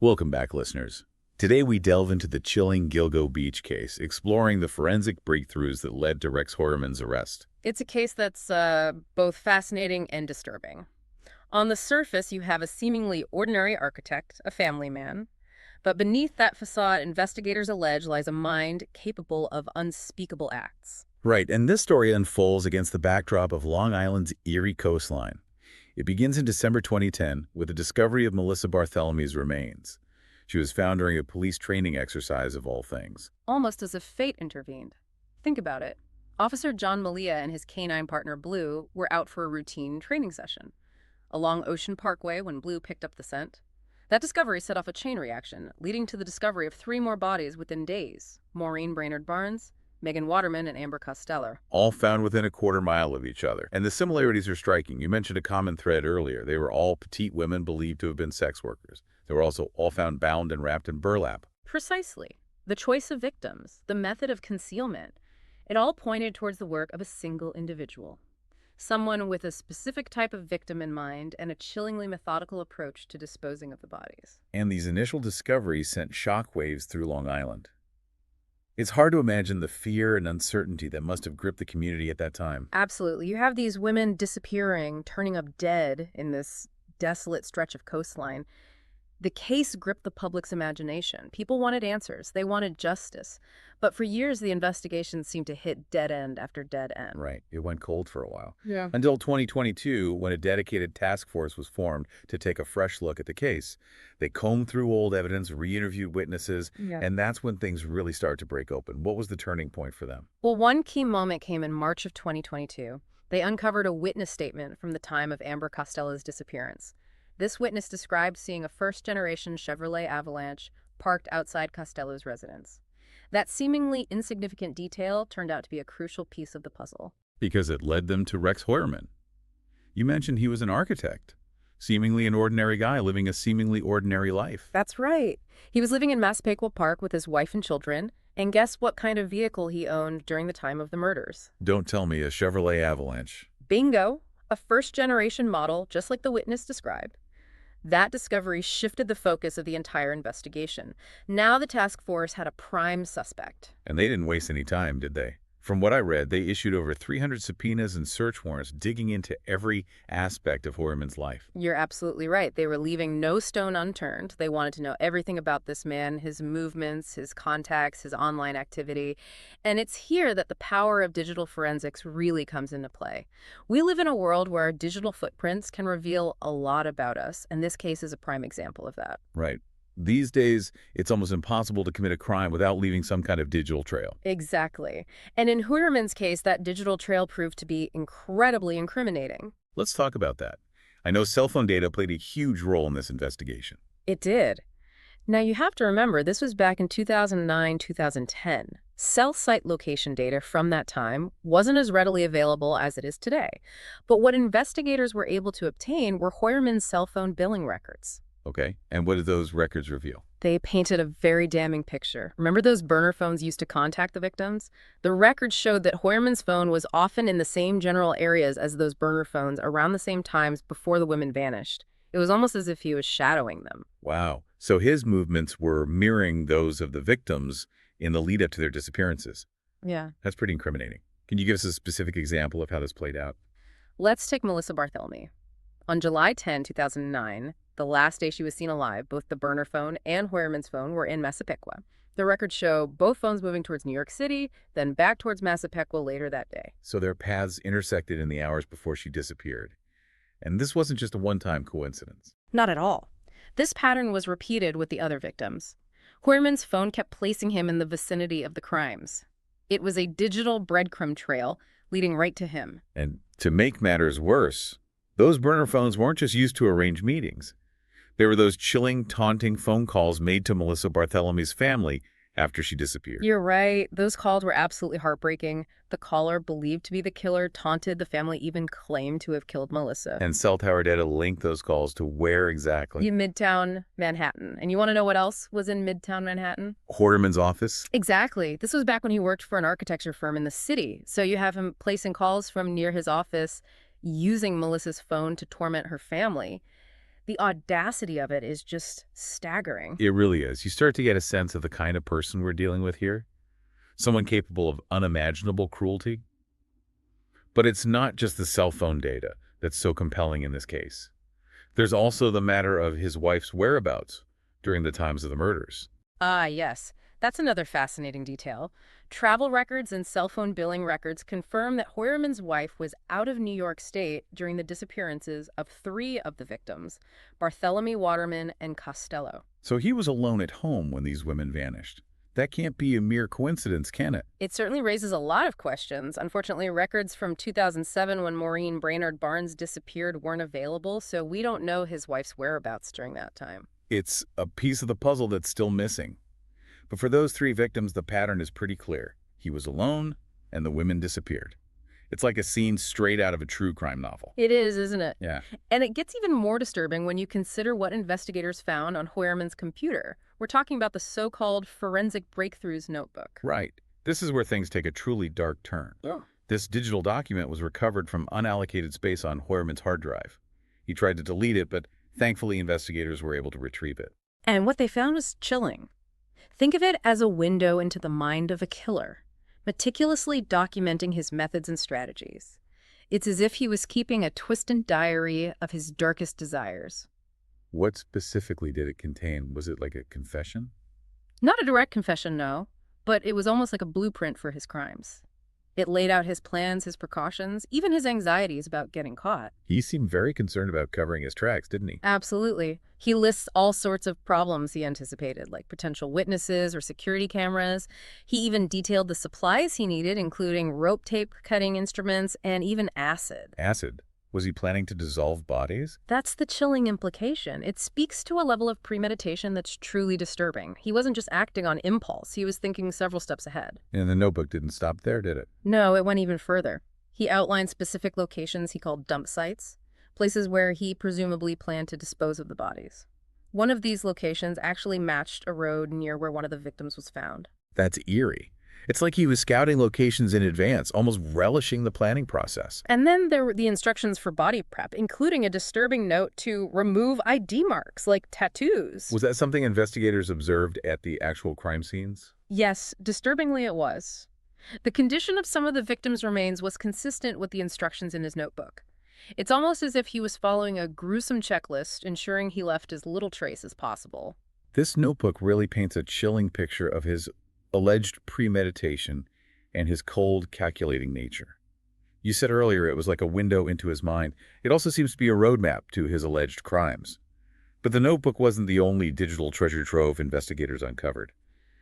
Welcome back, listeners. Today we delve into the chilling Gilgo Beach case, exploring the forensic breakthroughs that led to Rex Heuermann's arrest. It's a case that's both fascinating and disturbing. On the surface, you have a seemingly ordinary architect, a family man. But beneath that facade, investigators allege lies a mind capable of unspeakable acts. Right, and this story unfolds against the backdrop of Long Island's eerie coastline. It begins in December 2010 with the discovery of Melissa Barthelomew's remains. She was found during a police training exercise of all things. Almost as if fate intervened. Think about it. Officer John Malia and his canine partner Blue were out for a routine training session along Ocean Parkway when Blue picked up the scent. That discovery set off a chain reaction, leading to the discovery of 3 more bodies within days: Maureen Brainerd Barnes, Megan Waterman, and Amber Costello. All found within a quarter-mile of each other. And the similarities are striking. You mentioned a common thread earlier. They were all petite women believed to have been sex workers. They were also all found bound and wrapped in burlap. Precisely. The choice of victims, the method of concealment, it all pointed towards the work of a single individual. Someone with a specific type of victim in mind and a chillingly methodical approach to disposing of the bodies. And these initial discoveries sent shockwaves through Long Island. It's hard to imagine the fear and uncertainty that must have gripped the community at that time. Absolutely. You have these women disappearing, turning up dead in this desolate stretch of coastline. The case gripped the public's imagination. People wanted answers. They wanted justice. But for years, the investigation seemed to hit dead end after dead end. Right. It went cold for a while. Yeah. Until 2022, when a dedicated task force was formed to take a fresh look at the case. They combed through old evidence, re-interviewed witnesses, and that's when things really started to break open. What was the turning point for them? Well, one key moment came in March of 2022. They uncovered a witness statement from the time of Amber Costello's disappearance. This witness described seeing a first-generation Chevrolet Avalanche parked outside Costello's residence. That seemingly insignificant detail turned out to be a crucial piece of the puzzle. Because it led them to Rex Heuermann. You mentioned he was an architect, seemingly an ordinary guy living a seemingly ordinary life. That's right. He was living in Massapequa Park with his wife and children, and guess what kind of vehicle he owned during the time of the murders? Don't tell me a Chevrolet Avalanche. Bingo! A first-generation model, just like the witness described. That discovery shifted the focus of the entire investigation. Now the task force had a prime suspect. And they didn't waste any time, did they? From what I read, they issued over 300 subpoenas and search warrants digging into every aspect of Heuermann's life. You're absolutely right. They were leaving no stone unturned. They wanted to know everything about this man, his movements, his contacts, his online activity. And it's here that the power of digital forensics really comes into play. We live in a world where our digital footprints can reveal a lot about us, and this case is a prime example of that. Right. These days, it's almost impossible to commit a crime without leaving some kind of digital trail. Exactly. And in Heuermann's case, that digital trail proved to be incredibly incriminating. Let's talk about that. I know cell phone data played a huge role in this investigation. It did. Now, you have to remember, this was back in 2009, 2010. Cell site location data from that time wasn't as readily available as it is today. But what investigators were able to obtain were Heuermann's cell phone billing records. Okay, and what did those records reveal? They painted a very damning picture. Remember those burner phones used to contact the victims? The records showed that Heuermann's phone was often in the same general areas as those burner phones around the same times before the women vanished. It was almost as if he was shadowing them. Wow. So his movements were mirroring those of the victims in the lead-up to their disappearances. Yeah. That's pretty incriminating. Can you give us a specific example of how this played out? Let's take Melissa Barthelemy. On July 10, 2009, the last day she was seen alive, both the burner phone and Heuermann's phone were in Massapequa. The records show both phones moving towards New York City, then back towards Massapequa later that day. So their paths intersected in the hours before she disappeared. And this wasn't just a one-time coincidence. Not at all. This pattern was repeated with the other victims. Heuermann's phone kept placing him in the vicinity of the crimes. It was a digital breadcrumb trail leading right to him. And to make matters worse, those burner phones weren't just used to arrange meetings. There were those chilling, taunting phone calls made to Melissa Barthelomew's family after she disappeared. You're right. Those calls were absolutely heartbreaking. The caller, believed to be the killer, taunted. The family even claimed to have killed Melissa. And cell tower data linked those calls to where exactly? In Midtown Manhattan. And you want to know what else was in Midtown Manhattan? Heuermann's office? Exactly. This was back when he worked for an architecture firm in the city. So you have him placing calls from near his office, using Melissa's phone to torment her family. The audacity of it is just staggering. It really is. You start to get a sense of the kind of person we're dealing with here. Someone capable of unimaginable cruelty. But it's not just the cell phone data that's so compelling in this case. There's also the matter of his wife's whereabouts during the times of the murders. Ah, yes. That's another fascinating detail. Travel records and cell phone billing records confirm that Heuermann's wife was out of New York State during the disappearances of three of the victims, Bartholomew Waterman and Costello. So he was alone at home when these women vanished. That can't be a mere coincidence, can it? It certainly raises a lot of questions. Unfortunately, records from 2007 when Maureen Brainerd Barnes disappeared weren't available, so we don't know his wife's whereabouts during that time. It's a piece of the puzzle that's still missing. But for those three victims, the pattern is pretty clear. He was alone, and the women disappeared. It's like a scene straight out of a true crime novel. It is, isn't it? Yeah. And it gets even more disturbing when you consider what investigators found on Heuermann's computer. We're talking about the so-called forensic breakthroughs notebook. Right. This is where things take a truly dark turn. Oh. This digital document was recovered from unallocated space on Heuermann's hard drive. He tried to delete it, but thankfully investigators were able to retrieve it. And what they found was chilling. Think of it as a window into the mind of a killer, meticulously documenting his methods and strategies. It's as if he was keeping a twisted diary of his darkest desires. What specifically did it contain? Was it like a confession? Not a direct confession, no, but it was almost like a blueprint for his crimes. It laid out his plans, his precautions, even his anxieties about getting caught. He seemed very concerned about covering his tracks, didn't he? Absolutely. He lists all sorts of problems he anticipated, like potential witnesses or security cameras. He even detailed the supplies he needed, including rope tape cutting instruments and even acid. Acid? Was he planning to dissolve bodies? That's the chilling implication. It speaks to a level of premeditation that's truly disturbing. He wasn't just acting on impulse. He was thinking several steps ahead. And the notebook didn't stop there, did it? No, it went even further. He outlined specific locations he called dump sites, places where he presumably planned to dispose of the bodies. One of these locations actually matched a road near where one of the victims was found. That's eerie. It's like he was scouting locations in advance, almost relishing the planning process. And then there were the instructions for body prep, including a disturbing note to remove ID marks, like tattoos. Was that something investigators observed at the actual crime scenes? Yes, disturbingly it was. The condition of some of the victims' remains was consistent with the instructions in his notebook. It's almost as if he was following a gruesome checklist, ensuring he left as little trace as possible. This notebook really paints a chilling picture of his alleged premeditation and his cold, calculating nature. You said earlier it was like a window into his mind. It also seems to be a roadmap to his alleged crimes. But the notebook wasn't the only digital treasure trove investigators uncovered.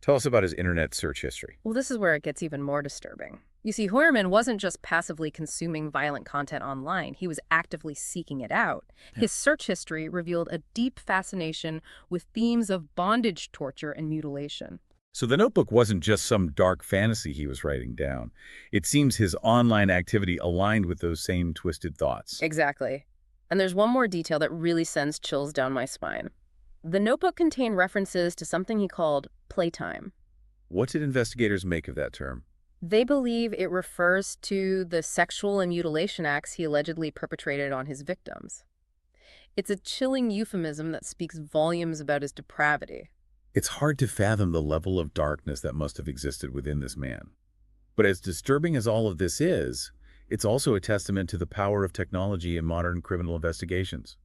Tell us about his internet search history. Well, this is where it gets even more disturbing. You see, Heuermann wasn't just passively consuming violent content online. He was actively seeking it out. His search history revealed a deep fascination with themes of bondage, torture, and mutilation. So the notebook wasn't just some dark fantasy he was writing down. It seems his online activity aligned with those same twisted thoughts. Exactly. And there's one more detail that really sends chills down my spine. The notebook contained references to something he called playtime. What did investigators make of that term? They believe it refers to the sexual and mutilation acts he allegedly perpetrated on his victims. It's a chilling euphemism that speaks volumes about his depravity. It's hard to fathom the level of darkness that must have existed within this man. But as disturbing as all of this is, it's also a testament to the power of technology in modern criminal investigations.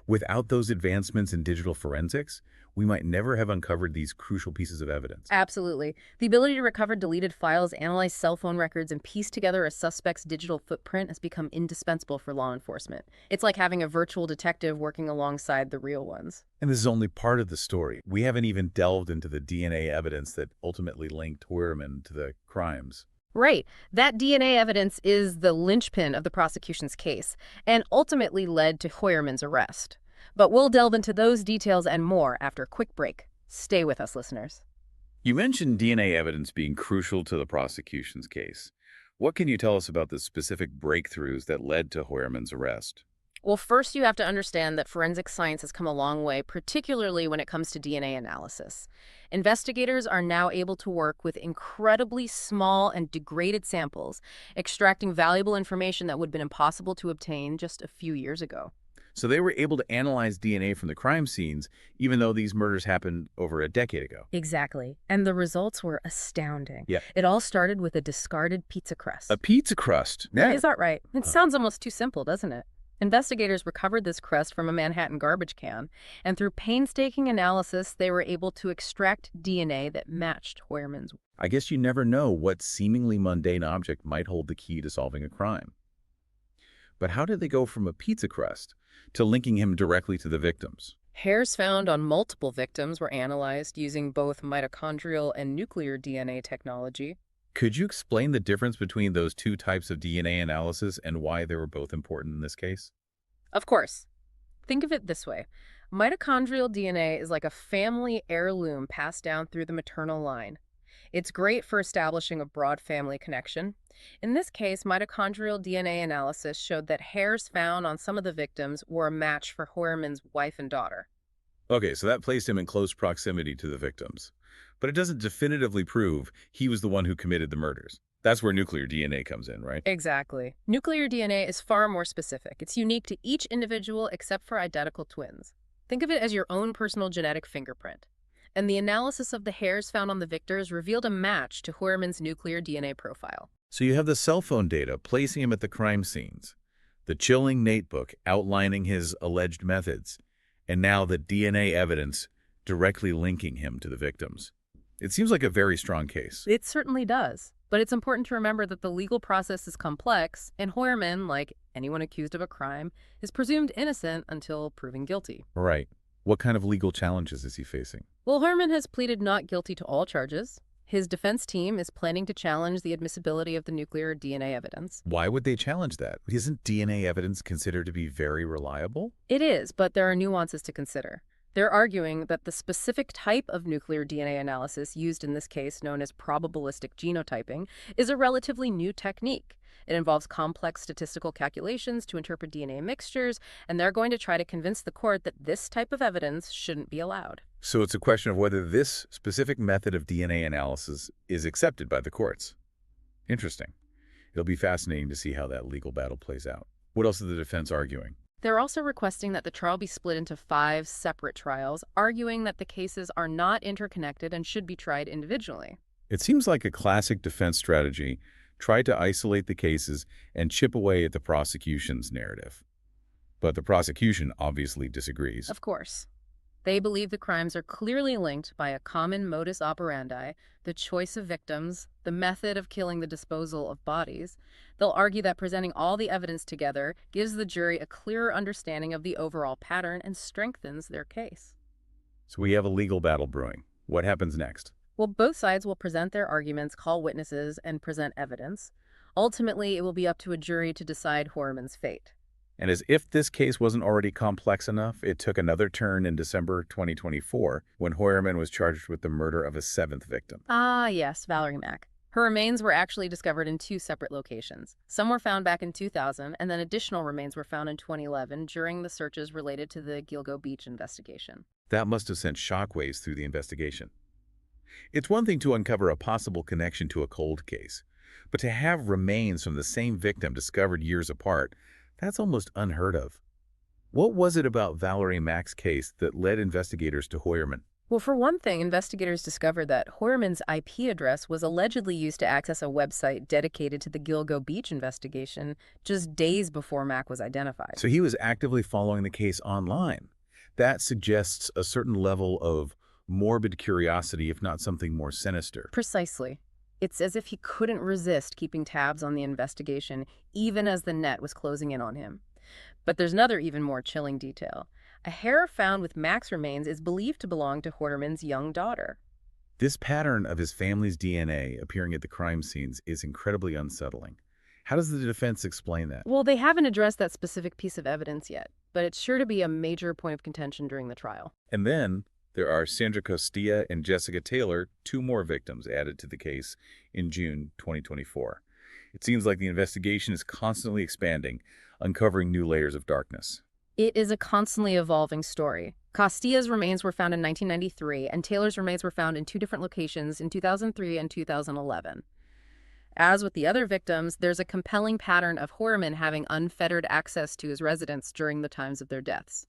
Without those advancements in digital forensics, we might never have uncovered these crucial pieces of evidence. Absolutely. The ability to recover deleted files, analyze cell phone records, and piece together a suspect's digital footprint has become indispensable for law enforcement. It's like having a virtual detective working alongside the real ones. And this is only part of the story. We haven't even delved into the DNA evidence that ultimately linked Heuermann to the crimes. Right. That DNA evidence is the linchpin of the prosecution's case and ultimately led to Heuermann's arrest. But we'll delve into those details and more after a quick break. Stay with us, listeners. You mentioned DNA evidence being crucial to the prosecution's case. What can you tell us about the specific breakthroughs that led to Heuermann's arrest? Well, first you have to understand that forensic science has come a long way, particularly when it comes to DNA analysis. Investigators are now able to work with incredibly small and degraded samples, extracting valuable information that would have been impossible to obtain just a few years ago. So they were able to analyze DNA from the crime scenes, even though these murders happened over a decade ago. Exactly. And the results were astounding. Yeah. It all started with a discarded pizza A crust. pizza crust. Yeah. Is that right? It sounds almost too simple, doesn't it? Investigators recovered this crust from a Manhattan garbage can, and through painstaking analysis, they were able to extract DNA that matched Heuermann's. I guess you never know what seemingly mundane object might hold the key to solving a crime. But how did they go from a pizza crust to linking him directly to the victims? Hairs found on multiple victims were analyzed using both mitochondrial and nuclear DNA technology. Could you explain the difference between those two types of DNA analysis and why they were both important in this case? Of course. Think of it this way. Mitochondrial DNA is like a family heirloom passed down through the maternal line. It's great for establishing a broad family connection. In this case, mitochondrial DNA analysis showed that hairs found on some of the victims were a match for Heuermann's wife and daughter. Okay, so that placed him in close proximity to the victims. But it doesn't definitively prove he was the one who committed the murders. That's where nuclear DNA comes in, right? Exactly. Nuclear DNA is far more specific. It's unique to each individual except for identical twins. Think of it as your own personal genetic fingerprint. And the analysis of the hairs found on the victors revealed a match to Heuermann's nuclear DNA profile. So you have the cell phone data placing him at the crime scenes, the chilling notebook outlining his alleged methods, and now the DNA evidence directly linking him to the victims. It seems like a very strong case. It certainly does. But it's important to remember that the legal process is complex, and Heuermann, like anyone accused of a crime, is presumed innocent until proven guilty. Right. What kind of legal challenges is he facing? Well, Heuermann has pleaded not guilty to all charges. His defense team is planning to challenge the admissibility of the nuclear DNA evidence. Why would they challenge that? Isn't DNA evidence considered to be very reliable? It is, but there are nuances to consider. They're arguing that the specific type of nuclear DNA analysis used in this case, known as probabilistic genotyping, is a relatively new technique. It involves complex statistical calculations to interpret DNA mixtures, and they're going to try to convince the court that this type of evidence shouldn't be allowed. So it's a question of whether this specific method of DNA analysis is accepted by the courts. Interesting. It'll be fascinating to see how that legal battle plays out. What else is the defense arguing? They're also requesting that the trial be split into 5 separate trials, arguing that the cases are not interconnected and should be tried individually. It seems like a classic defense strategy. Try to isolate the cases and chip away at the prosecution's narrative. But the prosecution obviously disagrees. Of course. They believe the crimes are clearly linked by a common modus operandi, the choice of victims, the method of killing, the disposal of bodies. They'll argue that presenting all the evidence together gives the jury a clearer understanding of the overall pattern and strengthens their case. So we have a legal battle brewing. What happens next? Well, both sides will present their arguments, call witnesses, and present evidence. Ultimately, it will be up to a jury to decide Heuermann's fate. And as if this case wasn't already complex enough, it took another turn in December 2024 when Heuermann was charged with the murder of a 7th victim. Ah, yes, Valerie Mack. Her remains were actually discovered in 2 separate locations. Some were found back in 2000, and then additional remains were found in 2011 during the searches related to the Gilgo Beach investigation. That must have sent shockwaves through the investigation. It's one thing to uncover a possible connection to a cold case, but to have remains from the same victim discovered years apart, that's almost unheard of. What was it about Valerie Mack's case that led investigators to Heuermann? Well, for one thing, investigators discovered that Heuermann's IP address was allegedly used to access a website dedicated to the Gilgo Beach investigation just days before Mack was identified. So he was actively following the case online. That suggests a certain level of morbid curiosity, if not something more sinister. Precisely. It's as if he couldn't resist keeping tabs on the investigation, even as the net was closing in on him. But there's another even more chilling detail. A hair found with Mack's remains is believed to belong to Heuermann's young daughter. This pattern of his family's DNA appearing at the crime scenes is incredibly unsettling. How does the defense explain that? Well, they haven't addressed that specific piece of evidence yet, but it's sure to be a major point of contention during the trial. And then there are Sandra Costilla and Jessica Taylor, 2 more victims added to the case in June 2024. It seems like the investigation is constantly expanding, uncovering new layers of darkness. It is a constantly evolving story. Costilla's remains were found in 1993, and Taylor's remains were found in 2 different locations in 2003 and 2011. As with the other victims, there's a compelling pattern of Heuermann having unfettered access to his residence during the times of their deaths.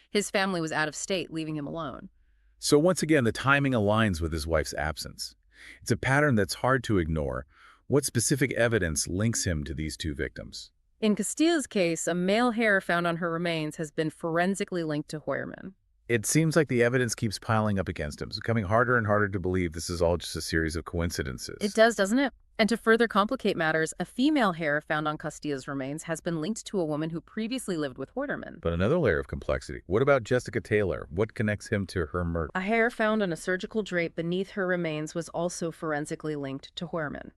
His family was out of state, leaving him alone. So once again, the timing aligns with his wife's absence. It's a pattern that's hard to ignore. What specific evidence links him to these two victims? In Castille's case, a male hair found on her remains has been forensically linked to Heuermann. It seems like the evidence keeps piling up against him. It's becoming harder and harder to believe this is all just a series of It coincidences. does, doesn't it? And to further complicate matters, a female hair found on Castille's remains has been linked to a woman who previously lived with Heuermann. But another layer of complexity. What about Jessica Taylor? What connects him to her murder? A hair found on a surgical drape beneath her remains was also forensically linked to Heuermann.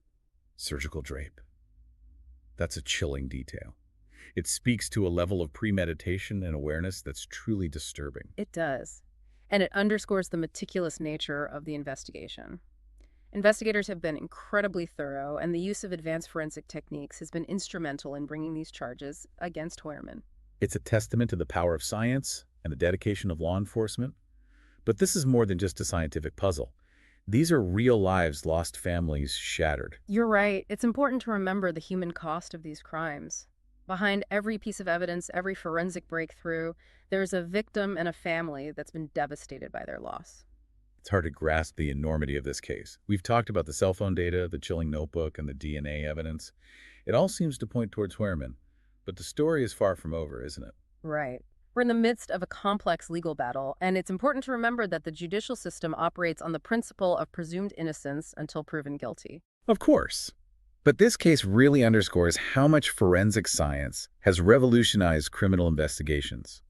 Surgical drape. That's a chilling detail. It speaks to a level of premeditation and awareness that's truly disturbing. It does. And it underscores the meticulous nature of the investigation. Investigators have been incredibly thorough, and the use of advanced forensic techniques has been instrumental in bringing these charges against Heuermann. It's a testament to the power of science and the dedication of law enforcement. But this is more than just a scientific puzzle. These are real lives, lost families shattered. You're right. It's important to remember the human cost of these crimes. Behind every piece of evidence, every forensic breakthrough, there's a victim and a family that's been devastated by their loss. It's hard to grasp the enormity of this case. We've talked about the cell phone data, the chilling notebook, and the DNA evidence. It all seems to point towards Heuermann. But the story is far from over, isn't it? Right. We're in the midst of a complex legal battle, and it's important to remember that the judicial system operates on the principle of presumed innocence until proven guilty. Of course. But this case really underscores how much forensic science has revolutionized criminal investigations.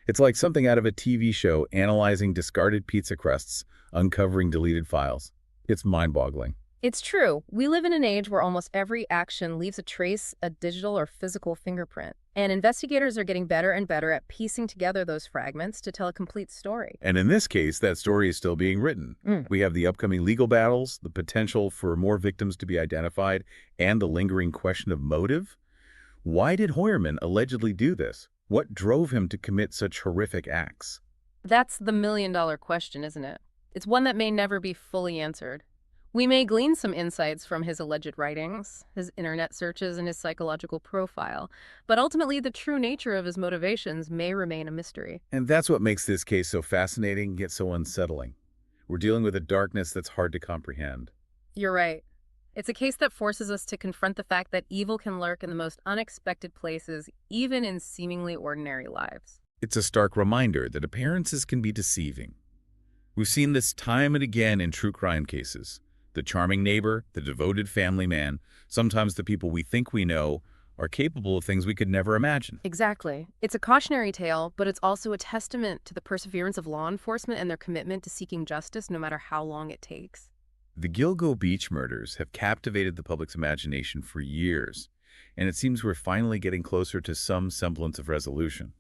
It's like something out of a TV show analyzing discarded pizza crusts, uncovering deleted files. It's mind-boggling. It's true. We live in an age where almost every action leaves a trace, a digital or physical fingerprint. And investigators are getting better and better at piecing together those fragments to tell a complete story. And in this case, that story is still being written. We have the upcoming legal battles, the potential for more victims to be identified, and the lingering question of motive. Why did Heuermann allegedly do this? What drove him to commit such horrific acts? That's the million-dollar question, isn't it? It's one that may never be fully answered. We may glean some insights from his alleged writings, his internet searches, and his psychological profile, but ultimately the true nature of his motivations may remain a mystery. And that's what makes this case so fascinating, yet so unsettling. We're dealing with a darkness that's hard to comprehend. You're right. It's a case that forces us to confront the fact that evil can lurk in the most unexpected places, even in seemingly ordinary lives. It's a stark reminder that appearances can be deceiving. We've seen this time and again in true crime cases. The charming neighbor, the devoted family man, sometimes the people we think we know, are capable of things we could never imagine. Exactly. It's a cautionary tale, but it's also a testament to the perseverance of law enforcement and their commitment to seeking justice no matter how long it takes. The Gilgo Beach murders have captivated the public's imagination for years, and it seems we're finally getting closer to some semblance of resolution.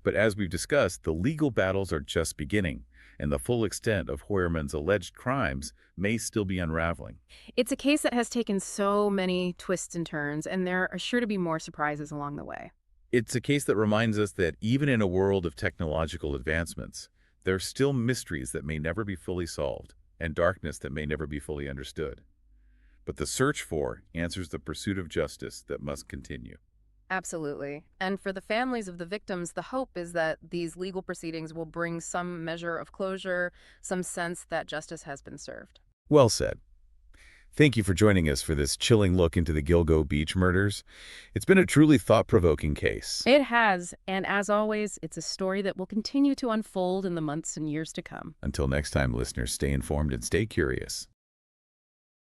But as we've discussed, the legal battles are just beginning, and the full extent of Heuermann's alleged crimes may still be unraveling. It's a case that has taken so many twists and turns, and there are sure to be more surprises along the way. It's a case that reminds us that even in a world of technological advancements, there are still mysteries that may never be fully solved, and darkness that may never be fully understood. But the search for answers the pursuit of justice that must continue. Absolutely. And for the families of the victims, the hope is that these legal proceedings will bring some measure of closure, some sense that justice has been served. Well said. Thank you for joining us for this chilling look into the Gilgo Beach murders. It's been a truly thought-provoking case. It has, and as always, it's a story that will continue to unfold in the months and years to come. Until next time, listeners, stay informed and stay curious.